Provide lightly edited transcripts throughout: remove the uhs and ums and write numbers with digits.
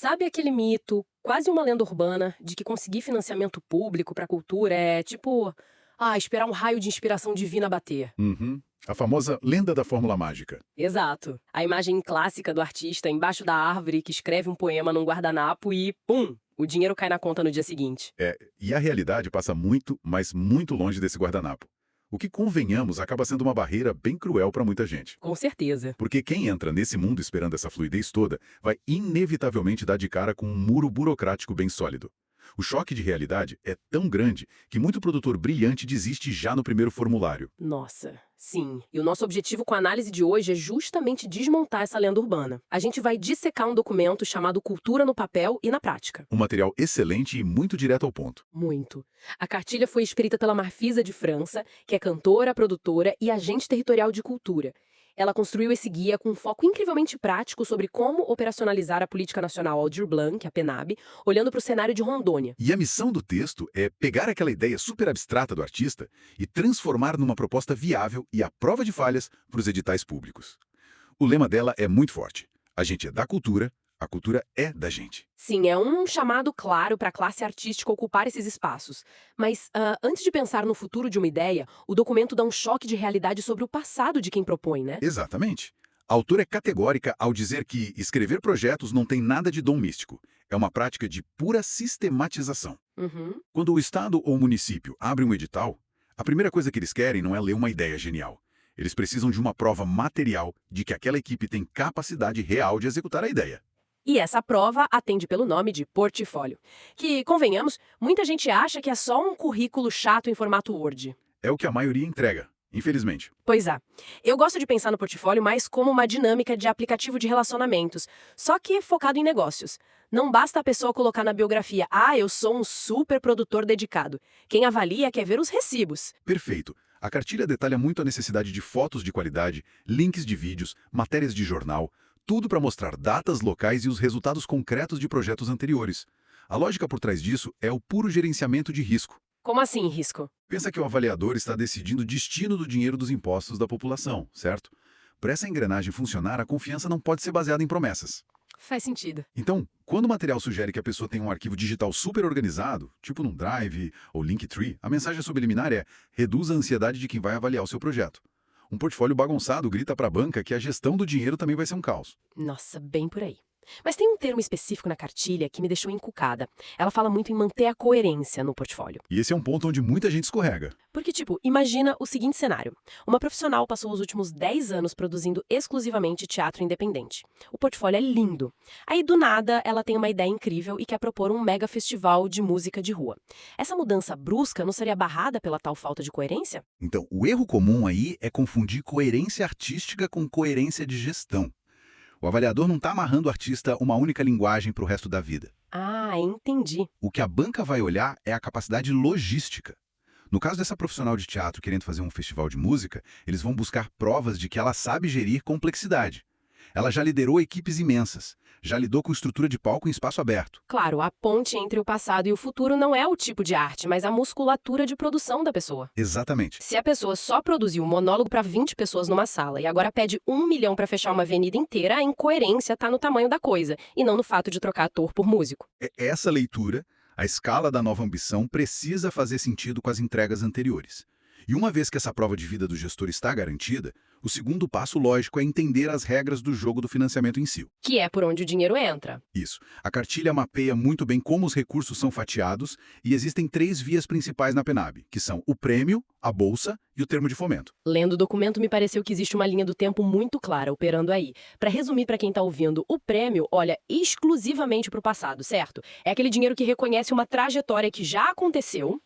Sabe aquele mito, quase uma lenda urbana, de que conseguir financiamento público para cultura é tipo, esperar um raio de inspiração divina bater? Uhum. A famosa lenda da fórmula mágica. Exato. A imagem clássica do artista embaixo da árvore que escreve um poema num guardanapo e, pum, o dinheiro cai na conta no dia seguinte. E a realidade passa muito, mas muito longe desse guardanapo. O que, convenhamos, acaba sendo uma barreira bem cruel para muita gente. Com certeza. Porque quem entra nesse mundo esperando essa fluidez toda vai inevitavelmente dar de cara com um muro burocrático bem sólido. O choque de realidade é tão grande que muito produtor brilhante desiste já no primeiro formulário. Nossa, sim. E o nosso objetivo com a análise de hoje é justamente desmontar essa lenda urbana. A gente vai dissecar um documento chamado Cultura no Papel e na Prática. Um material excelente e muito direto ao ponto. Muito. A cartilha foi escrita pela Marfisa de França, que é cantora, produtora e agente territorial de cultura. Ela construiu esse guia com um foco incrivelmente prático sobre como operacionalizar a Política Nacional Aldir Blanc, a PNAB, olhando para o cenário de Rondônia. E a missão do texto é pegar aquela ideia super abstrata do artista e transformar numa proposta viável e à prova de falhas para os editais públicos. O lema dela é muito forte. A gente é da cultura, a cultura é da gente. Sim, é um chamado claro para a classe artística ocupar esses espaços. Mas, antes de pensar no futuro de uma ideia, o documento dá um choque de realidade sobre o passado de quem propõe, né? Exatamente. A autora é categórica ao dizer que escrever projetos não tem nada de dom místico. É uma prática de pura sistematização. Uhum. Quando o Estado ou o município abre um edital, a primeira coisa que eles querem não é ler uma ideia genial. Eles precisam de uma prova material de que aquela equipe tem capacidade real de executar a ideia. E essa prova atende pelo nome de portfólio. Que, convenhamos, muita gente acha que é só um currículo chato em formato Word. É o que a maioria entrega, infelizmente. Pois é. Eu gosto de pensar no portfólio mais como uma dinâmica de aplicativo de relacionamentos, só que focado em negócios. Não basta a pessoa colocar na biografia, eu sou um super produtor dedicado. Quem avalia quer ver os recibos. Perfeito. A cartilha detalha muito a necessidade de fotos de qualidade, links de vídeos, matérias de jornal, tudo para mostrar datas locais e os resultados concretos de projetos anteriores. A lógica por trás disso é o puro gerenciamento de risco. Como assim, risco? Pensa que o avaliador está decidindo o destino do dinheiro dos impostos da população, certo? Para essa engrenagem funcionar, a confiança não pode ser baseada em promessas. Faz sentido. Então, quando o material sugere que a pessoa tem um arquivo digital super organizado, tipo num Drive ou Linktree, a mensagem subliminar é: reduza a ansiedade de quem vai avaliar o seu projeto. Um portfólio bagunçado grita para a banca que a gestão do dinheiro também vai ser um caos. Nossa, bem por aí. Mas tem um termo específico na cartilha que me deixou encucada. Ela fala muito em manter a coerência no portfólio. E esse é um ponto onde muita gente escorrega. Porque, imagina o seguinte cenário. Uma profissional passou os últimos 10 anos produzindo exclusivamente teatro independente. O portfólio é lindo. Aí, do nada, ela tem uma ideia incrível e quer propor um mega festival de música de rua. Essa mudança brusca não seria barrada pela tal falta de coerência? Então, o erro comum aí é confundir coerência artística com coerência de gestão. O avaliador não está amarrando o artista a uma única linguagem para o resto da vida. Entendi. O que a banca vai olhar é a capacidade logística. No caso dessa profissional de teatro querendo fazer um festival de música, eles vão buscar provas de que ela sabe gerir complexidade. Ela já liderou equipes imensas, já lidou com estrutura de palco em espaço aberto. Claro, a ponte entre o passado e o futuro não é o tipo de arte, mas a musculatura de produção da pessoa. Exatamente. Se a pessoa só produziu um monólogo para 20 pessoas numa sala e agora pede 1 milhão para fechar uma avenida inteira, a incoerência está no tamanho da coisa e não no fato de trocar ator por músico. Essa leitura, a escala da nova ambição, precisa fazer sentido com as entregas anteriores. E uma vez que essa prova de vida do gestor está garantida, o segundo passo lógico é entender as regras do jogo do financiamento em si. Que é por onde o dinheiro entra. Isso. A cartilha mapeia muito bem como os recursos são fatiados e existem 3 vias principais na PNAB, que são o prêmio, a bolsa e o termo de fomento. Lendo o documento, me pareceu que existe uma linha do tempo muito clara operando aí. Para resumir para quem está ouvindo, o prêmio olha exclusivamente para o passado, certo? É aquele dinheiro que reconhece uma trajetória que já aconteceu.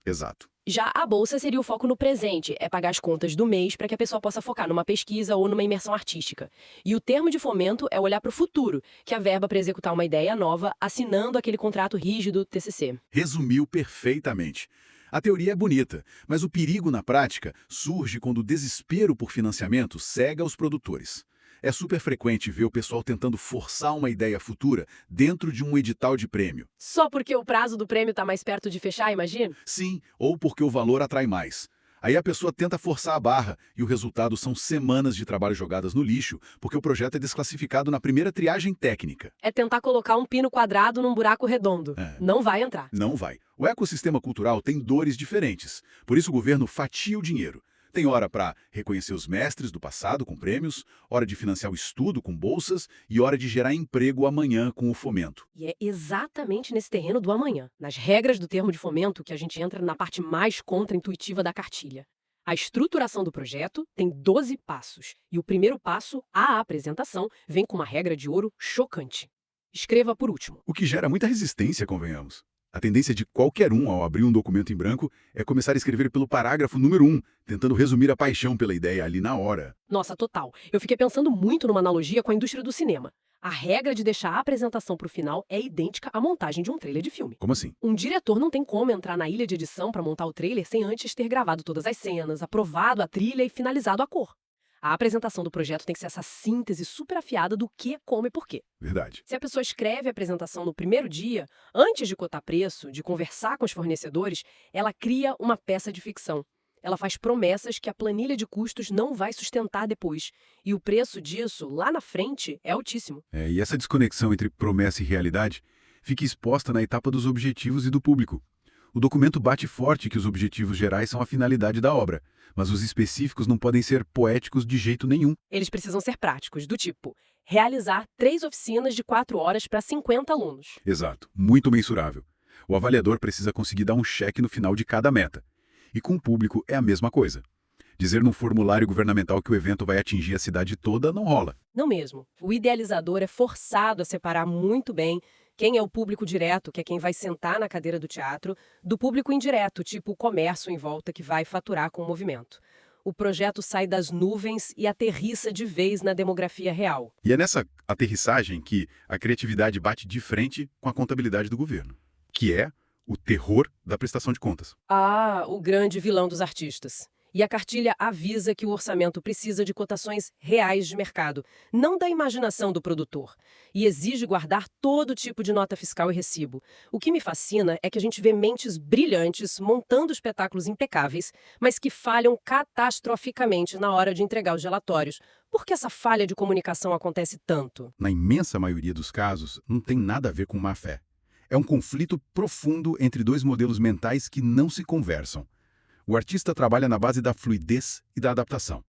Exato. Já a bolsa seria o foco no presente, é pagar as contas do mês para que a pessoa possa focar numa pesquisa ou numa imersão artística. E o termo de fomento é olhar para o futuro, que é a verba para executar uma ideia nova, assinando aquele contrato rígido TCC. Resumiu perfeitamente. A teoria é bonita, mas o perigo na prática surge quando o desespero por financiamento cega os produtores. É super frequente ver o pessoal tentando forçar uma ideia futura dentro de um edital de prêmio. Só porque o prazo do prêmio está mais perto de fechar, imagina? Sim, ou porque o valor atrai mais. Aí a pessoa tenta forçar a barra e o resultado são semanas de trabalho jogadas no lixo, porque o projeto é desclassificado na primeira triagem técnica. É tentar colocar um pino quadrado num buraco redondo. Não vai entrar. Não vai. O ecossistema cultural tem dores diferentes, por isso o governo fatia o dinheiro. Tem hora para reconhecer os mestres do passado com prêmios, hora de financiar o estudo com bolsas e hora de gerar emprego amanhã com o fomento. E é exatamente nesse terreno do amanhã, nas regras do termo de fomento, que a gente entra na parte mais contraintuitiva da cartilha. A estruturação do projeto tem 12 passos, e o primeiro passo, a apresentação, vem com uma regra de ouro chocante. Escreva por último. O que gera muita resistência, convenhamos. A tendência de qualquer um, ao abrir um documento em branco, é começar a escrever pelo parágrafo número 1, tentando resumir a paixão pela ideia ali na hora. Nossa, total. Eu fiquei pensando muito numa analogia com a indústria do cinema. A regra de deixar a apresentação para o final é idêntica à montagem de um trailer de filme. Como assim? Um diretor não tem como entrar na ilha de edição para montar o trailer sem antes ter gravado todas as cenas, aprovado a trilha e finalizado a cor. A apresentação do projeto tem que ser essa síntese super afiada do que, como e por quê. Verdade. Se a pessoa escreve a apresentação no primeiro dia, antes de cotar preço, de conversar com os fornecedores, ela cria uma peça de ficção. Ela faz promessas que a planilha de custos não vai sustentar depois. E o preço disso, lá na frente, é altíssimo. E essa desconexão entre promessa e realidade fica exposta na etapa dos objetivos e do público. O documento bate forte que os objetivos gerais são a finalidade da obra, mas os específicos não podem ser poéticos de jeito nenhum. Eles precisam ser práticos, do tipo, realizar 3 oficinas de 4 horas para 50 alunos. Exato, muito mensurável. O avaliador precisa conseguir dar um cheque no final de cada meta. E com o público é a mesma coisa. Dizer num formulário governamental que o evento vai atingir a cidade toda não rola. Não mesmo. O idealizador é forçado a separar muito bem quem é o público direto, que é quem vai sentar na cadeira do teatro, do público indireto, tipo o comércio em volta que vai faturar com o movimento. O projeto sai das nuvens e aterrissa de vez na demografia real. E é nessa aterrissagem que a criatividade bate de frente com a contabilidade do governo, que é o terror da prestação de contas. Ah, o grande vilão dos artistas. E a cartilha avisa que o orçamento precisa de cotações reais de mercado, não da imaginação do produtor. E exige guardar todo tipo de nota fiscal e recibo. O que me fascina é que a gente vê mentes brilhantes montando espetáculos impecáveis, mas que falham catastroficamente na hora de entregar os relatórios. Por que essa falha de comunicação acontece tanto? Na imensa maioria dos casos, não tem nada a ver com má-fé. É um conflito profundo entre dois modelos mentais que não se conversam. O artista trabalha na base da fluidez e da adaptação.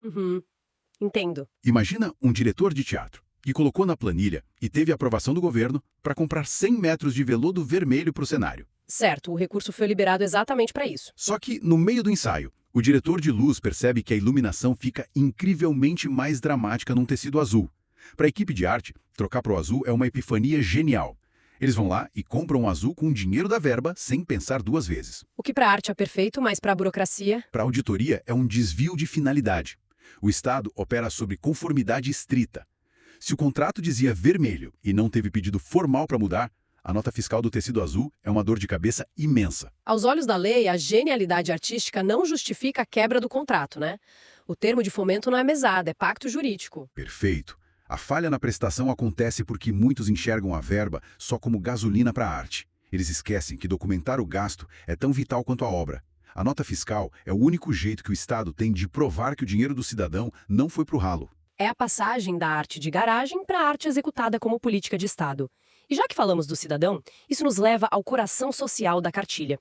Entendo. Imagina um diretor de teatro que colocou na planilha e teve a aprovação do governo para comprar 100 metros de veludo vermelho para o cenário. Certo, o recurso foi liberado exatamente para isso. Só que, no meio do ensaio, o diretor de luz percebe que a iluminação fica incrivelmente mais dramática num tecido azul. Para a equipe de arte, trocar para o azul é uma epifania genial. Eles vão lá e compram o azul com o dinheiro da verba, sem pensar 2 vezes. O que para a arte é perfeito, mas para a burocracia... Para a auditoria, é um desvio de finalidade. O Estado opera sobre conformidade estrita. Se o contrato dizia vermelho e não teve pedido formal para mudar, a nota fiscal do tecido azul é uma dor de cabeça imensa. Aos olhos da lei, a genialidade artística não justifica a quebra do contrato, né? O termo de fomento não é mesada, é pacto jurídico. Perfeito. A falha na prestação acontece porque muitos enxergam a verba só como gasolina para a arte. Eles esquecem que documentar o gasto é tão vital quanto a obra. A nota fiscal é o único jeito que o Estado tem de provar que o dinheiro do cidadão não foi para o ralo. É a passagem da arte de garagem para a arte executada como política de Estado. E já que falamos do cidadão, isso nos leva ao coração social da cartilha.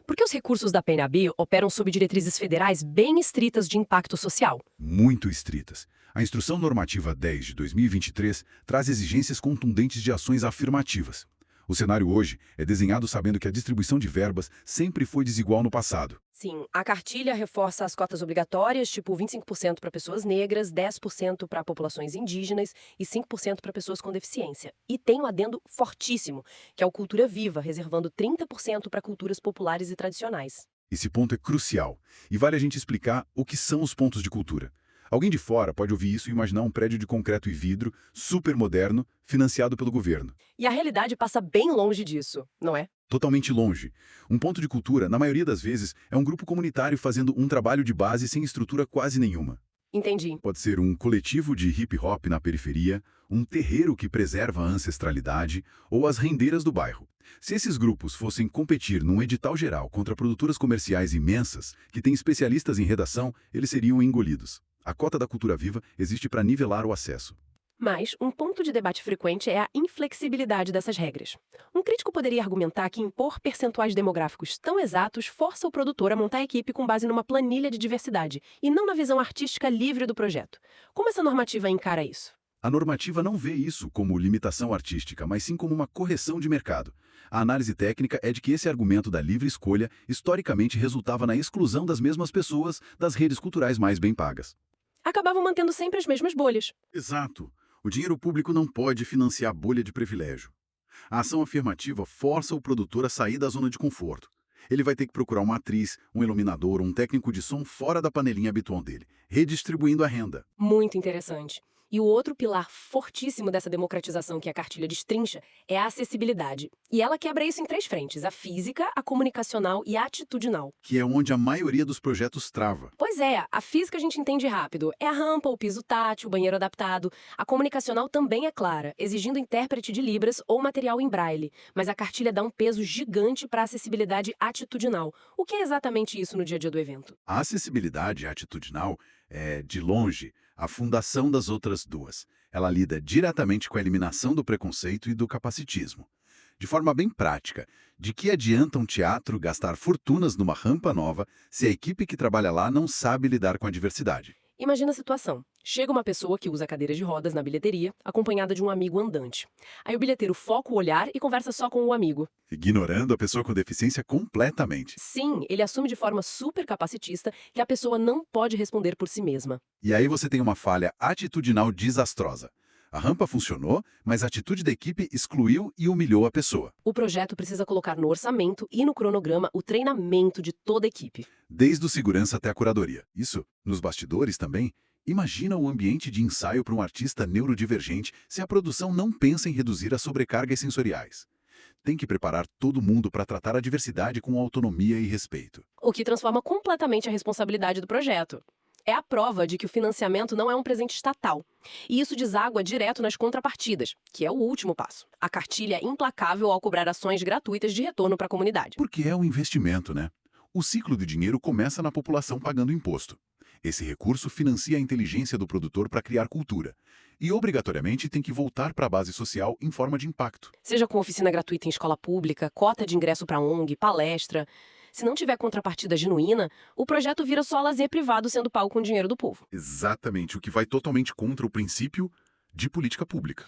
Porque os recursos da PNAB operam sob diretrizes federais bem estritas de impacto social. Muito estritas. A Instrução Normativa 10 de 2023 traz exigências contundentes de ações afirmativas. O cenário hoje é desenhado sabendo que a distribuição de verbas sempre foi desigual no passado. Sim, a cartilha reforça as cotas obrigatórias, tipo 25% para pessoas negras, 10% para populações indígenas e 5% para pessoas com deficiência. E tem um adendo fortíssimo, que é o Cultura Viva, reservando 30% para culturas populares e tradicionais. Esse ponto é crucial, e vale a gente explicar o que são os pontos de cultura. Alguém de fora pode ouvir isso e imaginar um prédio de concreto e vidro, super moderno, financiado pelo governo. E a realidade passa bem longe disso, não é? Totalmente longe. Um ponto de cultura, na maioria das vezes, é um grupo comunitário fazendo um trabalho de base sem estrutura quase nenhuma. Entendi. Pode ser um coletivo de hip-hop na periferia, um terreiro que preserva a ancestralidade ou as rendeiras do bairro. Se esses grupos fossem competir num edital geral contra produtoras comerciais imensas, que têm especialistas em redação, eles seriam engolidos. A cota da cultura viva existe para nivelar o acesso. Mas um ponto de debate frequente é a inflexibilidade dessas regras. Um crítico poderia argumentar que impor percentuais demográficos tão exatos força o produtor a montar a equipe com base numa planilha de diversidade e não na visão artística livre do projeto. Como essa normativa encara isso? A normativa não vê isso como limitação artística, mas sim como uma correção de mercado. A análise técnica é de que esse argumento da livre escolha historicamente resultava na exclusão das mesmas pessoas das redes culturais mais bem pagas. Acabavam mantendo sempre as mesmas bolhas. Exato. O dinheiro público não pode financiar bolha de privilégio. A ação afirmativa força o produtor a sair da zona de conforto. Ele vai ter que procurar uma atriz, um iluminador, um técnico de som fora da panelinha habitual dele, redistribuindo a renda. Muito interessante. E o outro pilar fortíssimo dessa democratização que a cartilha destrincha é a acessibilidade. E ela quebra isso em 3 frentes: a física, a comunicacional e a atitudinal. Que é onde a maioria dos projetos trava. Pois é, a física a gente entende rápido. É a rampa, o piso tátil, o banheiro adaptado. A comunicacional também é clara, exigindo intérprete de Libras ou material em braille. Mas a cartilha dá um peso gigante para a acessibilidade atitudinal. O que é exatamente isso no dia a dia do evento? A acessibilidade atitudinal é, de longe, a fundação das outras duas. Ela lida diretamente com a eliminação do preconceito e do capacitismo. De forma bem prática, de que adianta um teatro gastar fortunas numa rampa nova se a equipe que trabalha lá não sabe lidar com a diversidade? Imagina a situação. Chega uma pessoa que usa cadeiras de rodas na bilheteria, acompanhada de um amigo andante. Aí o bilheteiro foca o olhar e conversa só com o amigo. Ignorando a pessoa com deficiência completamente. Sim, ele assume de forma super capacitista que a pessoa não pode responder por si mesma. E aí você tem uma falha atitudinal desastrosa. A rampa funcionou, mas a atitude da equipe excluiu e humilhou a pessoa. O projeto precisa colocar no orçamento e no cronograma o treinamento de toda a equipe. Desde o segurança até a curadoria. Isso, nos bastidores também. Imagina o ambiente de ensaio para um artista neurodivergente se a produção não pensa em reduzir as sobrecargas sensoriais. Tem que preparar todo mundo para tratar a diversidade com autonomia e respeito. O que transforma completamente a responsabilidade do projeto. É a prova de que o financiamento não é um presente estatal. E isso deságua direto nas contrapartidas, que é o último passo. A cartilha é implacável ao cobrar ações gratuitas de retorno para a comunidade. Porque é um investimento, né? O ciclo do dinheiro começa na população pagando imposto. Esse recurso financia a inteligência do produtor para criar cultura. E, obrigatoriamente, tem que voltar para a base social em forma de impacto. Seja com oficina gratuita em escola pública, cota de ingresso para ONG, palestra. Se não tiver contrapartida genuína, o projeto vira só lazer privado sendo pago com dinheiro do povo. Exatamente, o que vai totalmente contra o princípio de política pública.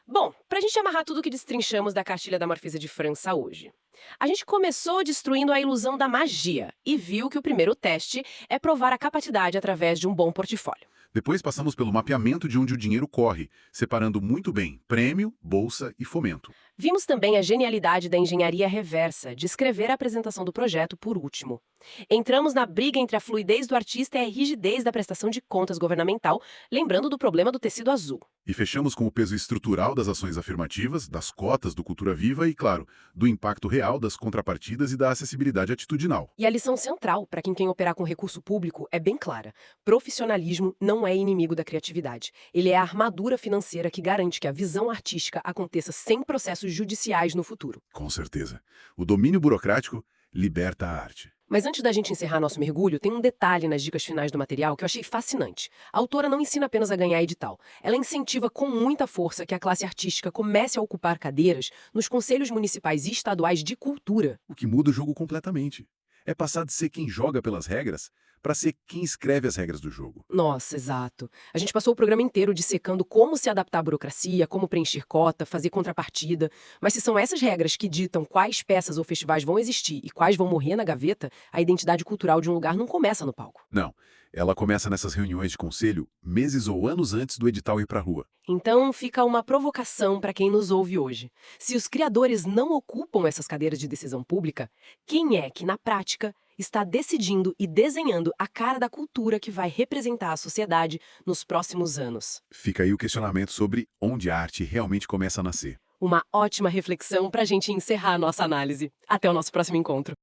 Bom, pra gente amarrar tudo o que destrinchamos da cartilha da Marfisa de França hoje. A gente começou destruindo a ilusão da magia e viu que o primeiro teste é provar a capacidade através de um bom portfólio. Depois passamos pelo mapeamento de onde o dinheiro corre, separando muito bem prêmio, bolsa e fomento. Vimos também a genialidade da engenharia reversa, de escrever a apresentação do projeto por último. Entramos na briga entre a fluidez do artista e a rigidez da prestação de contas governamental, lembrando do problema do tecido azul. E fechamos com o peso estrutural das ações afirmativas, das cotas do Cultura Viva e, claro, do impacto real das contrapartidas e da acessibilidade atitudinal. E a lição central, para quem quer operar com recurso público, é bem clara. Profissionalismo não é inimigo da criatividade. Ele é a armadura financeira que garante que a visão artística aconteça sem processos judiciais no futuro. Com certeza. O domínio burocrático liberta a arte. Mas antes da gente encerrar nosso mergulho, tem um detalhe nas dicas finais do material que eu achei fascinante. A autora não ensina apenas a ganhar edital. Ela incentiva com muita força que a classe artística comece a ocupar cadeiras nos conselhos municipais e estaduais de cultura. O que muda o jogo completamente. É passar de ser quem joga pelas regras para ser quem escreve as regras do jogo. Nossa, exato. A gente passou o programa inteiro dissecando como se adaptar à burocracia, como preencher cota, fazer contrapartida. Mas se são essas regras que ditam quais peças ou festivais vão existir e quais vão morrer na gaveta, a identidade cultural de um lugar não começa no palco. Não. Ela começa nessas reuniões de conselho meses ou anos antes do edital ir para a rua. Então fica uma provocação para quem nos ouve hoje. Se os criadores não ocupam essas cadeiras de decisão pública, quem é que, na prática, está decidindo e desenhando a cara da cultura que vai representar a sociedade nos próximos anos? Fica aí o questionamento sobre onde a arte realmente começa a nascer. Uma ótima reflexão para a gente encerrar a nossa análise. Até o nosso próximo encontro.